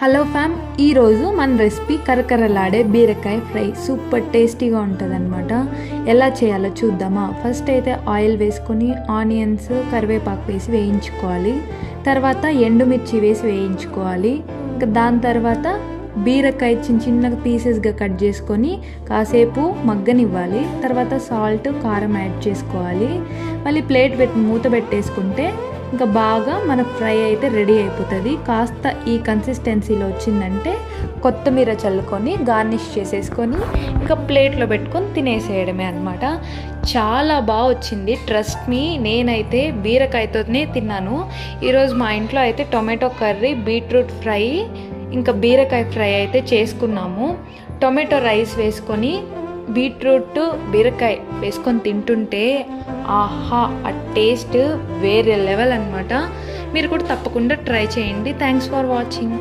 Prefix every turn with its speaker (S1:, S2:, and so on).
S1: Hello ఫ్యామ్, ఈరోజు మన రెసిపీ కరకరలాడే బీరకాయ ఫ్రై సూపర్ టేస్టీగా ఉంటుంది అనమాట. ఎలా చేయాలో చూద్దామా? ఫస్ట్ అయితే ఆయిల్ వేసుకొని ఆనియన్స్ కరివేపాకు వేసి వేయించుకోవాలి. తర్వాత ఎండుమిర్చి వేసి వేయించుకోవాలి. ఇంకా దాని తర్వాత బీరకాయ చిన్న చిన్న పీసెస్గా కట్ చేసుకొని కాసేపు మగ్గనివ్వాలి. తర్వాత సాల్ట్ కారం యాడ్ చేసుకోవాలి. మళ్ళీ ప్లేట్ మూత పెట్టేసుకుంటే ఇంకా బాగా మన ఫ్రై అయితే రెడీ అయిపోతుంది. కాస్త ఈ కన్సిస్టెన్సీలో వచ్చిందంటే కొత్తిమీర చల్లుకొని గార్నిష్ చేసేసుకొని ఇంకా ప్లేట్లో పెట్టుకొని తినేసేయడమే అనమాట. చాలా బాగా వచ్చింది, ట్రస్ట్ మీ. నేనైతే బీరకాయతోనే తిన్నాను. ఈరోజు మా ఇంట్లో అయితే టొమాటో కర్రీ, బీట్రూట్ ఫ్రై, ఇంకా బీరకాయ ఫ్రై అయితే చేసుకున్నాము. టొమాటో రైస్ వేసుకొని బీట్రూట్ బీరకాయ వేసుకొని తింటుంటే ఆహా, ఆ టేస్ట్ వేరే లెవెల్ అనమాట. మీరు కూడా తప్పకుండా ట్రై చేయండి. Thanks for watching.